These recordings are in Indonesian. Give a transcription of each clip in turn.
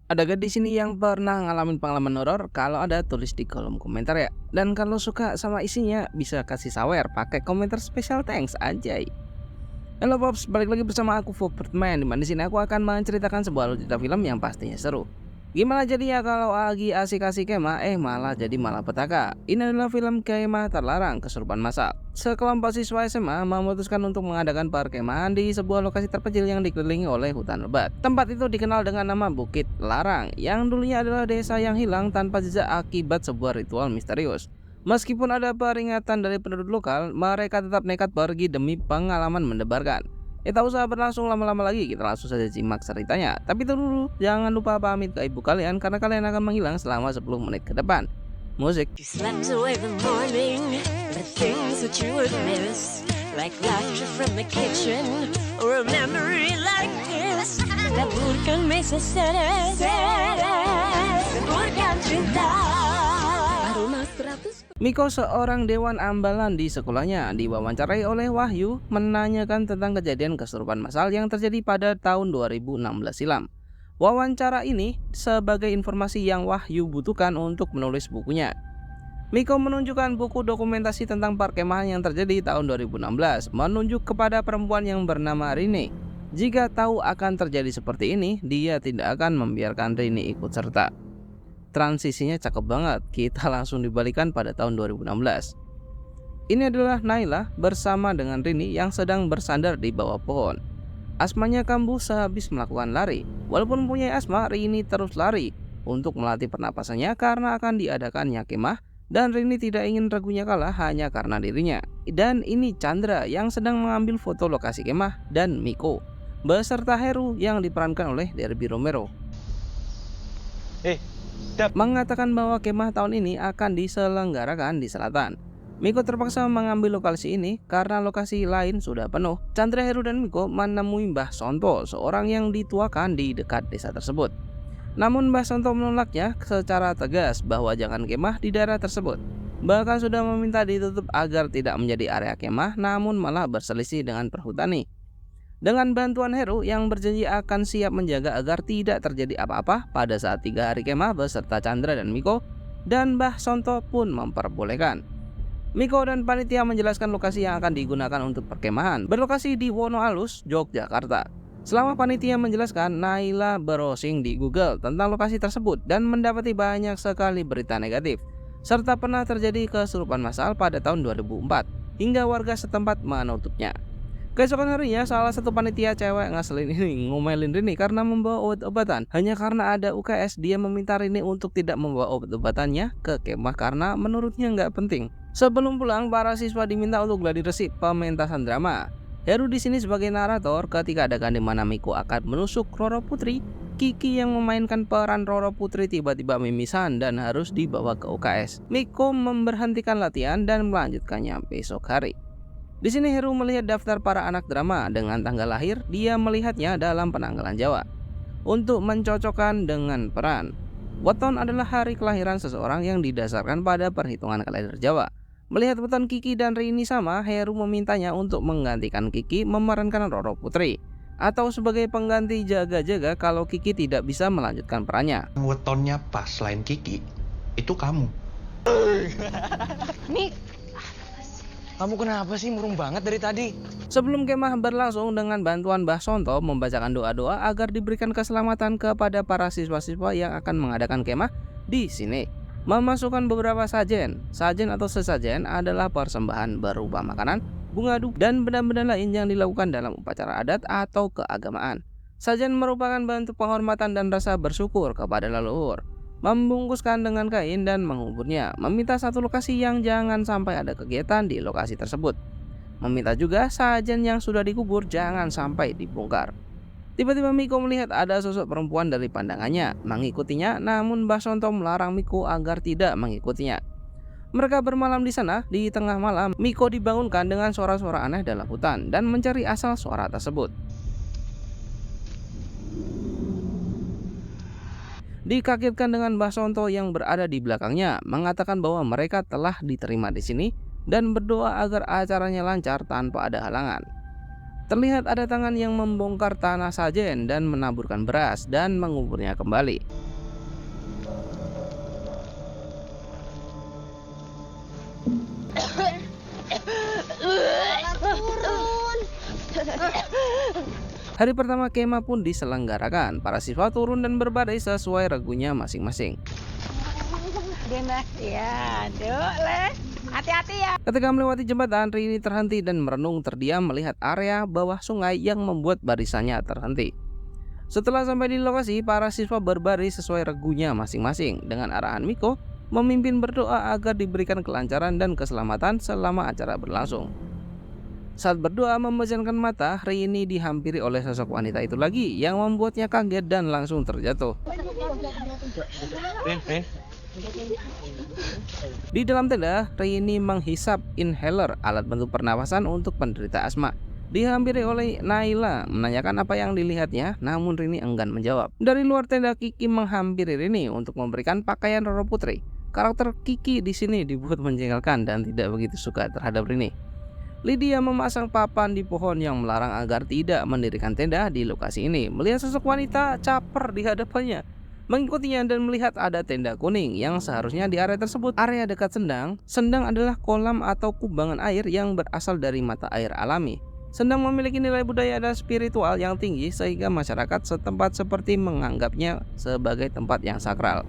Ada gak di sini yang pernah ngalamin pengalaman horor? Kalau ada tulis di kolom komentar ya. Dan kalau suka sama isinya bisa kasih sawer pakai komentar special thanks anjay. Halo Pops, balik lagi bersama aku Fopertman. Di mana di sini aku akan menceritakan sebuah alur cerita film yang pastinya seru. Gimana jadinya kalau lagi asik-asik kemah malah jadi malapetaka. Ini adalah film kemah terlarang kesurupan massal. Sekelompok siswa SMA memutuskan untuk mengadakan perkemahan di sebuah lokasi terpencil yang dikelilingi oleh hutan lebat. Tempat itu dikenal dengan nama Bukit Larang, yang dulunya adalah desa yang hilang tanpa jejak akibat sebuah ritual misterius. Meskipun ada peringatan dari penduduk lokal, mereka tetap nekat pergi demi pengalaman mendebarkan. Tak usah berlangsung lama-lama lagi, kita langsung saja simak ceritanya. Tapi itu dulu, jangan lupa pamit ke ibu kalian karena kalian akan menghilang selama 10 menit ke depan. Musik. You slept away the morning, the things that you would miss, like laughter from the kitchen, or a memory like this, that bukan mesa seres, bukan cinta. Aroma 100. Miko, seorang dewan ambalan di sekolahnya, diwawancarai oleh Wahyu menanyakan tentang kejadian kesurupan massal yang terjadi pada tahun 2016 silam. Wawancara ini sebagai informasi yang Wahyu butuhkan untuk menulis bukunya. Miko menunjukkan buku dokumentasi tentang perkemahan yang terjadi tahun 2016, menunjuk kepada perempuan yang bernama Rini. Jika tahu akan terjadi seperti ini, dia tidak akan membiarkan Rini ikut serta. Transisinya cakep banget, kita langsung dibalikan pada tahun 2016. Ini adalah Naila bersama dengan Rini yang sedang bersandar di bawah pohon. Asmanya kambuh sehabis melakukan lari. Walaupun mempunyai asma, Rini terus lari untuk melatih pernapasannya karena akan diadakannya kemah, dan Rini tidak ingin ragunya kalah hanya karena dirinya. Dan ini Chandra yang sedang mengambil foto lokasi kemah, dan Miko beserta Heru yang diperankan oleh Derby Romero mengatakan bahwa kemah tahun ini akan diselenggarakan di selatan. Miko terpaksa mengambil lokasi ini karena lokasi lain sudah penuh. Chandra, Heru, dan Miko menemui Mbah Sonto, seorang yang dituakan di dekat desa tersebut. Namun Mbah Sonto menolaknya secara tegas bahwa jangan kemah di daerah tersebut. Bahkan sudah meminta ditutup agar tidak menjadi area kemah, namun malah berselisih dengan perhutani. Dengan bantuan Heru yang berjanji akan siap menjaga agar tidak terjadi apa-apa pada saat 3 hari kemah beserta Chandra dan Miko, dan Mbah Sonto pun memperbolehkan. Miko dan panitia menjelaskan lokasi yang akan digunakan untuk perkemahan, berlokasi di Wonoalus, Yogyakarta. Selama panitia menjelaskan, Naila browsing di Google tentang lokasi tersebut dan mendapati banyak sekali berita negatif, serta pernah terjadi kesurupan massal pada tahun 2004 hingga warga setempat menutupnya. Keesokan harinya, salah satu panitia cewek ngeselin ini ngomelin Rini karena membawa obat-obatan. Hanya karena ada UKS, dia meminta Rini untuk tidak membawa obat-obatannya ke kemah karena menurutnya nggak penting. Sebelum pulang, para siswa diminta untuk gladi resik pementasan drama. Heru di sini sebagai narator ketika adegan di mana Miko akan menusuk Roro Putri. Kiki yang memainkan peran Roro Putri tiba-tiba mimisan dan harus dibawa ke UKS. Miko memberhentikan latihan dan melanjutkannya besok hari. Di sini Heru melihat daftar para anak drama dengan tanggal lahir, dia melihatnya dalam penanggalan Jawa. Untuk mencocokkan dengan peran, weton adalah hari kelahiran seseorang yang didasarkan pada perhitungan kalender Jawa. Melihat weton Kiki dan Rini sama, Heru memintanya untuk menggantikan Kiki memerankan Roro Putri, atau sebagai pengganti jaga-jaga kalau Kiki tidak bisa melanjutkan perannya. Wetonnya pas selain Kiki, itu kamu. Nih, kamu kenapa sih murung banget dari tadi? Sebelum kemah berlangsung, dengan bantuan Mbah Sonto membacakan doa-doa agar diberikan keselamatan kepada para siswa-siswa yang akan mengadakan kemah di sini. Memasukkan beberapa sajen. Sajen atau sesajen adalah persembahan berupa makanan, bunga duka, dan benda-benda lain yang dilakukan dalam upacara adat atau keagamaan. Sajen merupakan bentuk penghormatan dan rasa bersyukur kepada leluhur. Membungkuskan dengan kain dan menguburnya, meminta satu lokasi yang jangan sampai ada kegiatan di lokasi tersebut. Meminta juga sajen yang sudah dikubur jangan sampai dibongkar. Tiba-tiba Miko melihat ada sosok perempuan dari pandangannya, mengikutinya, namun Mbah Sonto melarang Miko agar tidak mengikutinya. Mereka bermalam di sana. Di tengah malam, Miko dibangunkan dengan suara-suara aneh dalam hutan dan mencari asal suara tersebut. Dikagetkan dengan Mbah Sonto yang berada di belakangnya, mengatakan bahwa mereka telah diterima di sini dan berdoa agar acaranya lancar tanpa ada halangan. Terlihat ada tangan yang membongkar tanah sajen dan menaburkan beras dan menguburnya kembali. Hari pertama kemah pun diselenggarakan. Para siswa turun dan berbaris sesuai regunya masing-masing. Ya, Le. Hati-hati ya. Ketika melewati jembatan, Rini terhenti dan merenung terdiam melihat area bawah sungai yang membuat barisannya terhenti. Setelah sampai di lokasi, para siswa berbaris sesuai regunya masing-masing dengan arahan Miko memimpin berdoa agar diberikan kelancaran dan keselamatan selama acara berlangsung. Saat berdoa memejamkan mata, Rini dihampiri oleh sosok wanita itu lagi yang membuatnya kaget dan langsung terjatuh. Rin. Di dalam tenda, Rini menghisap inhaler, alat bantu pernapasan untuk penderita asma. Dihampiri oleh Naila menanyakan apa yang dilihatnya, namun Rini enggan menjawab. Dari luar tenda, Kiki menghampiri Rini untuk memberikan pakaian Roro Putri. Karakter Kiki di sini dibuat menjengkelkan dan tidak begitu suka terhadap Rini. Lydia memasang papan di pohon yang melarang agar tidak mendirikan tenda di lokasi ini. Melihat sosok wanita caper di hadapannya, mengikutinya dan melihat ada tenda kuning yang seharusnya di area tersebut. Area dekat Sendang. Sendang adalah kolam atau kubangan air yang berasal dari mata air alami. Sendang memiliki nilai budaya dan spiritual yang tinggi sehingga masyarakat setempat seperti menganggapnya sebagai tempat yang sakral.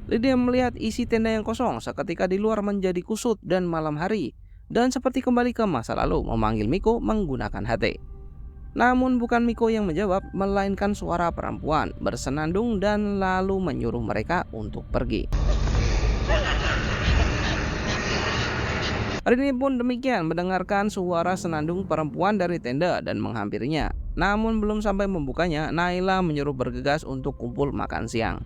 Lydia melihat isi tenda yang kosong seketika di luar menjadi kusut dan malam hari, dan seperti kembali ke masa lalu memanggil Miko menggunakan HT. Namun bukan Miko yang menjawab, melainkan suara perempuan bersenandung dan lalu menyuruh mereka untuk pergi. Rini pun demikian mendengarkan suara senandung perempuan dari tenda dan menghampirinya. Namun belum sampai membukanya, Naila menyuruh bergegas untuk kumpul makan siang.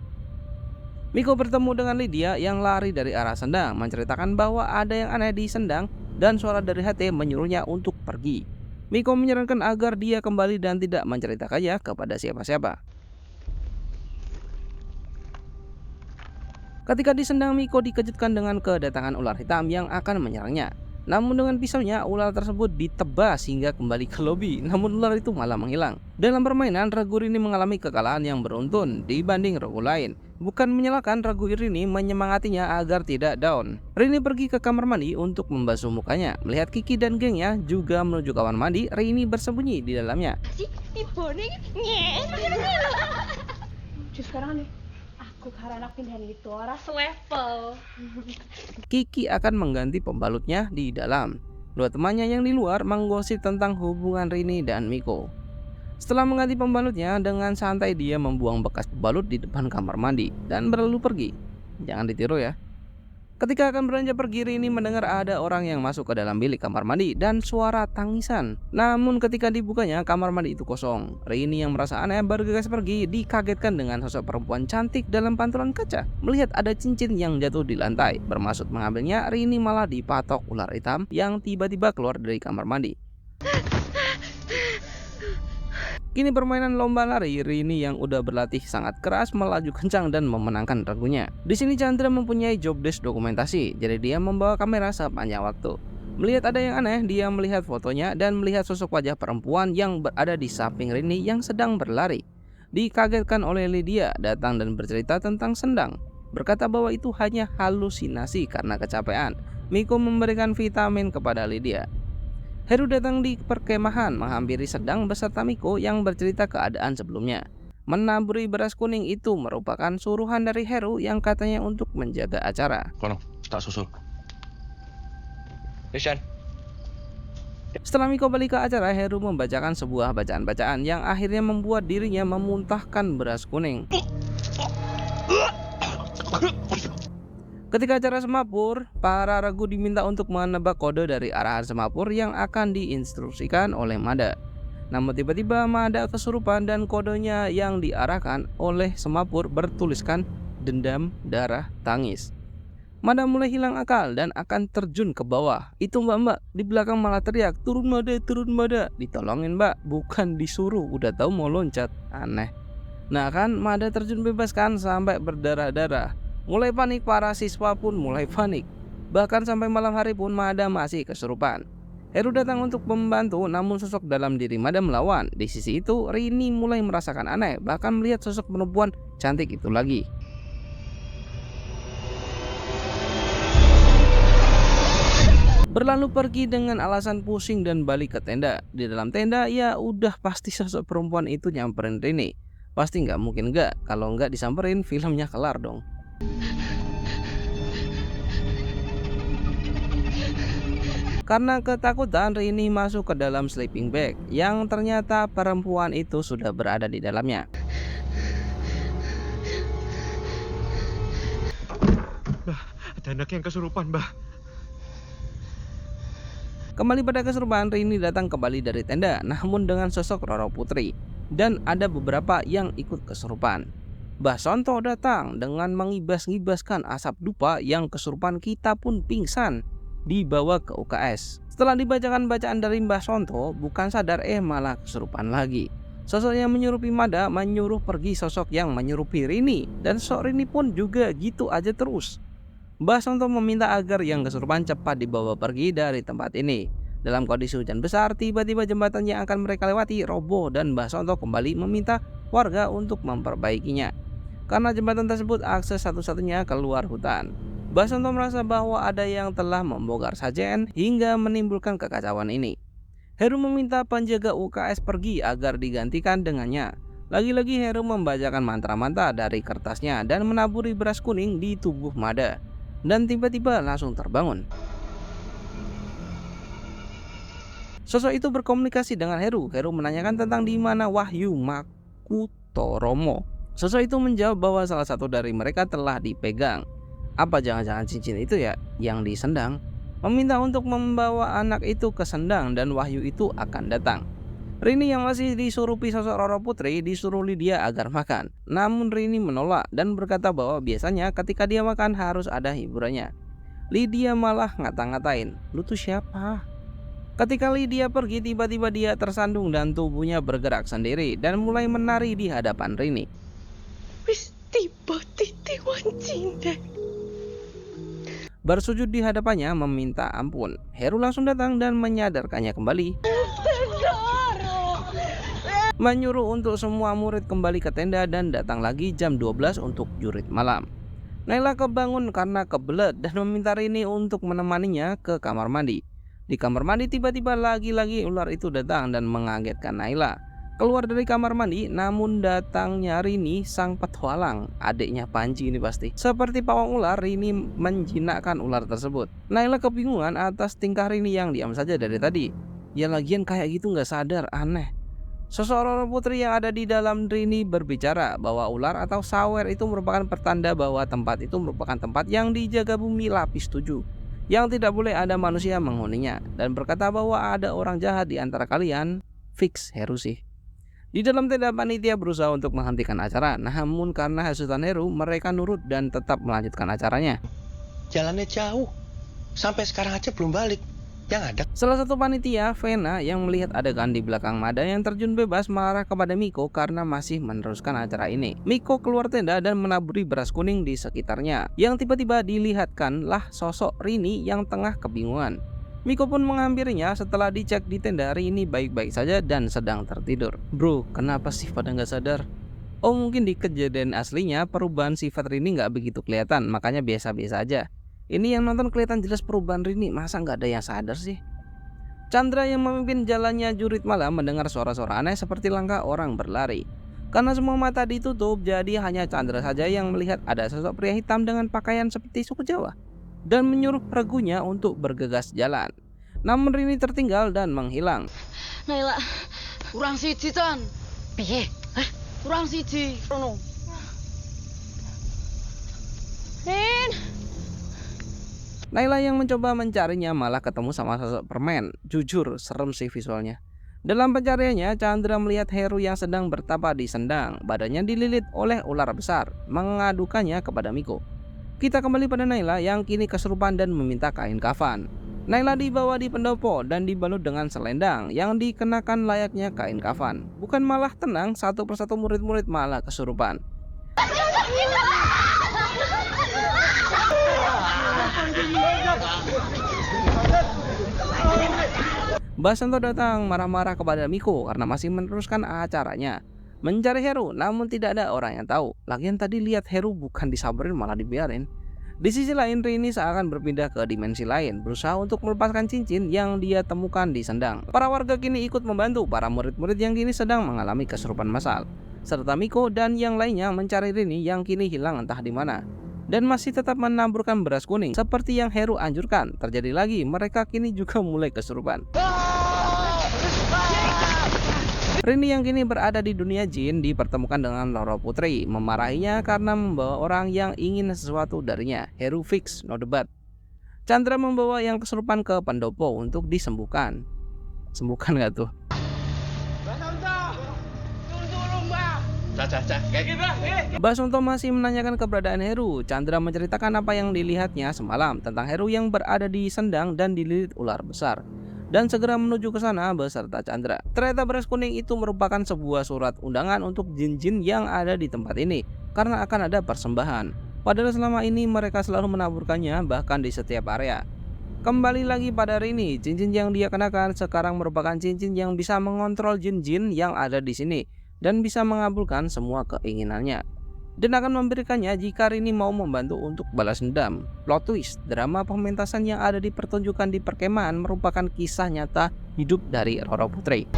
Miko bertemu dengan Lydia yang lari dari arah Sendang, menceritakan bahwa ada yang aneh di Sendang dan suara dari HT menyuruhnya untuk pergi. Miko menyarankan agar dia kembali dan tidak menceritakannya kepada siapa-siapa. Ketika di Sendang, Miko dikejutkan dengan kedatangan ular hitam yang akan menyerangnya. Namun dengan pisaunya, ular tersebut ditebas hingga kembali ke lobi. Namun ular itu malah menghilang. Dalam permainan, regu Rini mengalami kekalahan yang beruntun dibanding regu lain. Bukan menyalahkan, regu Rini menyemangatinya agar tidak down. Rini pergi ke kamar mandi untuk membasuh mukanya. Melihat Kiki dan gengnya juga menuju kamar mandi, Rini bersembunyi di dalamnya. Sekarang nih, aku karena anak pindahan itu orang selevel. Kiki akan mengganti pembalutnya di dalam. Dua temannya yang di luar menggosip tentang hubungan Rini dan Miko. Setelah mengganti pembalutnya, dengan santai dia membuang bekas pembalut di depan kamar mandi dan berlalu pergi. Jangan ditiru ya. Ketika akan beranjak pergi, Rini mendengar ada orang yang masuk ke dalam bilik kamar mandi dan suara tangisan. Namun ketika dibukanya, kamar mandi itu kosong. Rini yang merasa aneh bergegas pergi, dikagetkan dengan sosok perempuan cantik dalam pantulan kaca. Melihat ada cincin yang jatuh di lantai, bermaksud mengambilnya, Rini malah dipatok ular hitam yang tiba-tiba keluar dari kamar mandi. Kini permainan lomba lari, Rini yang udah berlatih sangat keras melaju kencang dan memenangkan regunya. Di sini Chandra mempunyai job desk dokumentasi, jadi dia membawa kamera sepanjang waktu. Melihat ada yang aneh, dia melihat fotonya dan melihat sosok wajah perempuan yang berada di samping Rini yang sedang berlari. Dikagetkan oleh Lydia datang dan bercerita tentang Sendang, berkata bahwa itu hanya halusinasi karena kecapean. Miko memberikan vitamin kepada Lydia. Heru datang di perkemahan menghampiri Sendang beserta Miko yang bercerita keadaan sebelumnya. Menaburi beras kuning itu merupakan suruhan dari Heru yang katanya untuk menjaga acara. Kono, tak susul. Deshan. Setelah Miko balik ke acara, Heru membacakan sebuah bacaan-bacaan yang akhirnya membuat dirinya memuntahkan beras kuning. Ketika acara semapur, para regu diminta untuk menebak kode dari arahan semapur yang akan diinstruksikan oleh Mada. Namun tiba-tiba Mada kesurupan dan kodenya yang diarahkan oleh semapur bertuliskan dendam, darah, tangis. Mada mulai hilang akal dan akan terjun ke bawah. Itu mbak-mbak di belakang malah teriak, turun Mada, turun Mada. Ditolongin mbak, bukan disuruh, udah tahu mau loncat. Aneh. Nah kan Mada terjun bebas kan sampai berdarah-darah. Mulai panik, para siswa pun mulai panik. Bahkan sampai malam hari pun Mada masih kesurupan. Heru datang untuk membantu, namun sosok dalam diri Mada melawan. Di sisi itu, Rini mulai merasakan aneh, bahkan melihat sosok perempuan cantik itu lagi. Berlalu pergi dengan alasan pusing dan balik ke tenda. Di dalam tenda ya udah pasti sosok perempuan itu nyamperin Rini. Pasti nggak mungkin nggak, kalau nggak disamperin filmnya kelar dong. Karena ketakutan, Rini masuk ke dalam sleeping bag yang ternyata perempuan itu sudah berada di dalamnya. Ada anak yang kesurupan, Mbah. Kembali pada kesurupan, Rini datang kembali dari tenda, namun dengan sosok Roro Putri. Dan ada beberapa yang ikut kesurupan. Mbah Sonto datang dengan mengibas-ngibaskan asap dupa yang kesurupan kita pun pingsan, dibawa ke UKS. Setelah dibacakan bacaan dari Mbah Sonto, bukan sadar malah kesurupan lagi. Sosok yang menyerupi Mada menyuruh pergi sosok yang menyerupi Rini, dan sosok Rini pun juga gitu aja terus. Mbah Sonto meminta agar yang kesurupan cepat dibawa pergi dari tempat ini. Dalam kondisi hujan besar, tiba-tiba jembatan yang akan mereka lewati roboh dan Mbah Sonto kembali meminta warga untuk memperbaikinya. Karena jembatan tersebut akses satu-satunya keluar hutan. Mbah Sonto merasa bahwa ada yang telah membongkar sajen hingga menimbulkan kekacauan ini. Heru meminta penjaga UKS pergi agar digantikan dengannya. Lagi-lagi Heru membacakan mantra-mantra dari kertasnya dan menaburi beras kuning di tubuh Mada. Dan tiba-tiba langsung terbangun. Sosok itu berkomunikasi dengan Heru. Heru menanyakan tentang di mana Wahyu Makutoromo. Sosok itu menjawab bahwa salah satu dari mereka telah dipegang. Apa jangan-jangan cincin itu ya yang disendang? Meminta untuk membawa anak itu ke Sendang dan Wahyu itu akan datang. Rini yang masih disurupi sosok Roro Putri disuruh Lydia agar makan. Namun Rini menolak dan berkata bahwa biasanya ketika dia makan harus ada hiburannya. Lydia malah ngata-ngatain, "Lu tuh siapa?" Ketika Lydia pergi, tiba-tiba dia tersandung dan tubuhnya bergerak sendiri dan mulai menari di hadapan Rini. Wis tiba titik wancinde. Bersujud di hadapannya meminta ampun. Heru langsung datang dan menyadarkannya kembali. Menyuruh untuk semua murid kembali ke tenda dan datang lagi jam 12 untuk jurit malam. Naila kebangun karena kebelet dan meminta Rini untuk menemaninya ke kamar mandi. Di kamar mandi tiba-tiba lagi-lagi ular itu datang dan mengagetkan Naila. Keluar dari kamar mandi, namun datangnya Rini sang petualang, adiknya Panji ini pasti. Seperti pawang ular, Rini menjinakkan ular tersebut. Naila kebingungan atas tingkah Rini yang diam saja dari tadi. Ya lagian kayak gitu nggak sadar, aneh. Sosok Roro Putri yang ada di dalam Rini berbicara bahwa ular atau sawer itu merupakan pertanda bahwa tempat itu merupakan tempat yang dijaga bumi lapis 7. Yang tidak boleh ada manusia menghuninya, dan berkata bahwa ada orang jahat di antara kalian, fix Heru sih. Di dalam tenda panitia berusaha untuk menghentikan acara, namun karena hasutan Heru mereka nurut dan tetap melanjutkan acaranya. Jalannya jauh, sampai sekarang aja belum balik. Yang ada Salah satu panitia, Vena, yang melihat adegan di belakang Mada yang terjun bebas marah kepada Miko karena masih meneruskan acara ini. Miko keluar tenda dan menaburi beras kuning di sekitarnya, yang tiba-tiba dilihatkanlah sosok Rini yang tengah kebingungan. Miko pun menghampirinya. Setelah dicek di tenda, Rini baik-baik saja dan sedang tertidur. Bro, kenapa sih pada nggak sadar? Oh, mungkin di kejadian aslinya perubahan sifat Rini nggak begitu kelihatan, makanya biasa-biasa aja. Ini yang nonton kelihatan jelas perubahan Rini, masa nggak ada yang sadar sih? Chandra yang memimpin jalannya jurit malam mendengar suara-suara aneh seperti langkah orang berlari. Karena semua mata ditutup, jadi hanya Chandra saja yang melihat ada sosok pria hitam dengan pakaian seperti suku Jawa dan menyuruh regunya untuk bergegas jalan. Namun Rini tertinggal dan menghilang. Naila, Kurang siji, Con. Piye? Hah? Kurang siji. Rono. Rin, Naila yang mencoba mencarinya malah ketemu sama sosok permen. Jujur, serem sih visualnya. Dalam pencariannya, Chandra melihat Heru yang sedang bertapa di Sendang. Badannya dililit oleh ular besar, mengadukannya kepada Miko. Kita kembali pada Naila yang kini kesurupan dan meminta kain kafan. Naila dibawa di pendopo dan dibalut dengan selendang yang dikenakan layaknya kain kafan. Bukan malah tenang, satu persatu murid-murid malah kesurupan. Mbah Sonto datang marah-marah kepada Miko karena masih meneruskan acaranya mencari Heru, namun tidak ada orang yang tahu. Lagian tadi lihat Heru bukan disamperin malah dibiarin. Di sisi lain, Rini seakan berpindah ke dimensi lain, berusaha untuk melepaskan cincin yang dia temukan di sendang. Para warga kini ikut membantu para murid-murid yang kini sedang mengalami kesurupan massal, serta Miko dan yang lainnya mencari Rini yang kini hilang entah di mana. Dan masih tetap menaburkan beras kuning seperti yang Heru anjurkan. Terjadi lagi, mereka kini juga mulai kesurupan. Rini yang kini berada di dunia jin dipertemukan dengan Roro Putri, memarahinya karena membawa orang yang ingin sesuatu darinya. Heru fix, no debat. Chandra membawa yang kesurupan ke pendopo untuk disembuhkan. Sembuhkan gak tuh? Mbak Sonto masih menanyakan keberadaan Heru. Chandra menceritakan apa yang dilihatnya semalam tentang Heru yang berada di sendang dan dililit ular besar, dan segera menuju ke sana beserta Chandra. Ternyata beras kuning itu merupakan sebuah surat undangan untuk jin-jin yang ada di tempat ini, karena akan ada persembahan. Padahal selama ini mereka selalu menaburkannya bahkan di setiap area. Kembali lagi pada Rini, cincin yang dia kenakan sekarang merupakan cincin yang bisa mengontrol jin-jin yang ada di sini dan bisa mengabulkan semua keinginannya, dan akan memberikannya jika Rini mau membantu untuk balas dendam. Plot twist, drama pementasan yang ada di pertunjukan di perkemahan merupakan kisah nyata hidup dari Roro Putri.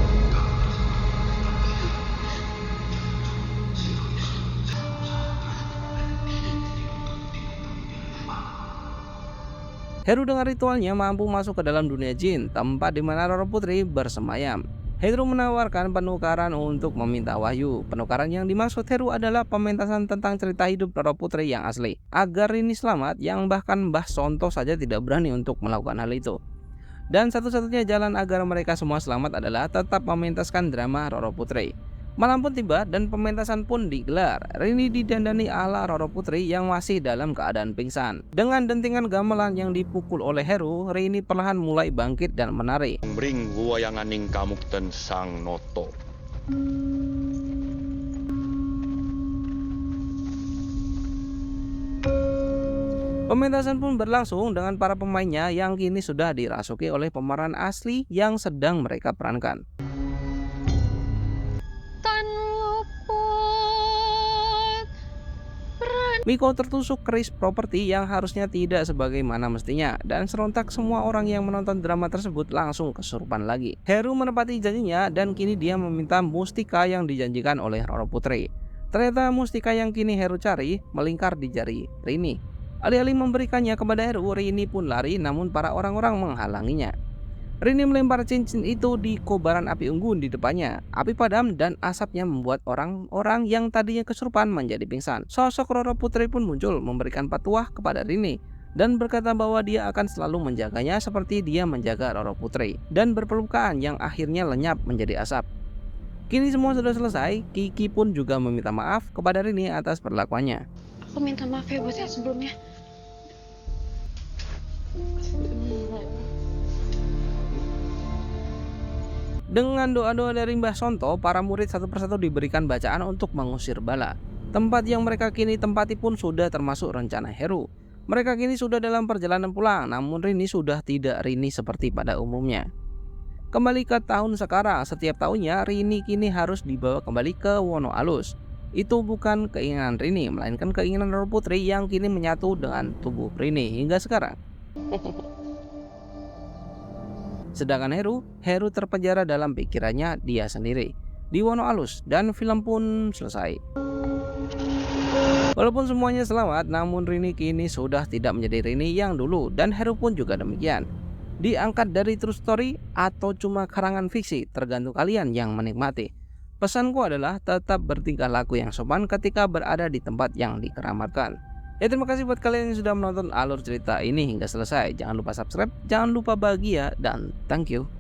Heru dengan ritualnya mampu masuk ke dalam dunia jin, tempat di mana Roro Putri bersemayam. Heru menawarkan penukaran untuk meminta wahyu. Penukaran yang dimaksud Heru adalah pementasan tentang cerita hidup Roro Putri yang asli, agar Rini selamat, yang bahkan Mbah Sonto saja tidak berani untuk melakukan hal itu. Dan satu-satunya jalan agar mereka semua selamat adalah tetap mementaskan drama Roro Putri. Malam pun tiba dan pementasan pun digelar. Rini didandani ala Roro Putri yang masih dalam keadaan pingsan. Dengan dentingan gamelan yang dipukul oleh Heru, Rini perlahan mulai bangkit dan menari. Bring wayanganing kamukten sang noto. Pementasan pun berlangsung dengan para pemainnya yang kini sudah dirasuki oleh pemeran asli yang sedang mereka perankan. Miko tertusuk keris properti yang harusnya tidak sebagaimana mestinya, dan serentak semua orang yang menonton drama tersebut langsung kesurupan lagi. Heru menepati janjinya dan kini dia meminta mustika yang dijanjikan oleh Roro Putri. Ternyata mustika yang kini Heru cari melingkar di jari Rini. Alih-alih memberikannya kepada Heru, Rini pun lari, namun para orang-orang menghalanginya. Rini melempar cincin itu di kobaran api unggun di depannya. Api padam dan asapnya membuat orang-orang yang tadinya kesurupan menjadi pingsan. Sosok Roro Putri pun muncul memberikan petuah kepada Rini dan berkata bahwa dia akan selalu menjaganya seperti dia menjaga Roro Putri, dan berpelukan yang akhirnya lenyap menjadi asap. Kini semua sudah selesai. Kiki pun juga meminta maaf kepada Rini atas perlakuannya. Aku minta maaf ya buat saya sebelumnya. Dengan doa-doa dari Mbah Sonto, para murid satu persatu diberikan bacaan untuk mengusir bala. Tempat yang mereka kini tempati pun sudah termasuk rencana Heru. Mereka kini sudah dalam perjalanan pulang, namun Rini sudah tidak Rini seperti pada umumnya. Kembali ke tahun sekarang, setiap tahunnya Rini kini harus dibawa kembali ke Wono Alus. Itu bukan keinginan Rini, melainkan keinginan Roro Putri yang kini menyatu dengan tubuh Rini hingga sekarang. Sedangkan Heru terpenjara dalam pikirannya dia sendiri di Wono Alus, dan film pun selesai. Walaupun semuanya selamat, namun Rini kini sudah tidak menjadi Rini yang dulu, dan Heru pun juga demikian. Diangkat dari true story atau cuma karangan fiksi, tergantung kalian yang menikmati. Pesanku adalah tetap bertingkah laku yang sopan ketika berada di tempat yang dikeramatkan. Ya, terima kasih buat kalian yang sudah menonton alur cerita ini hingga selesai. Jangan lupa subscribe, jangan lupa bahagia, dan thank you.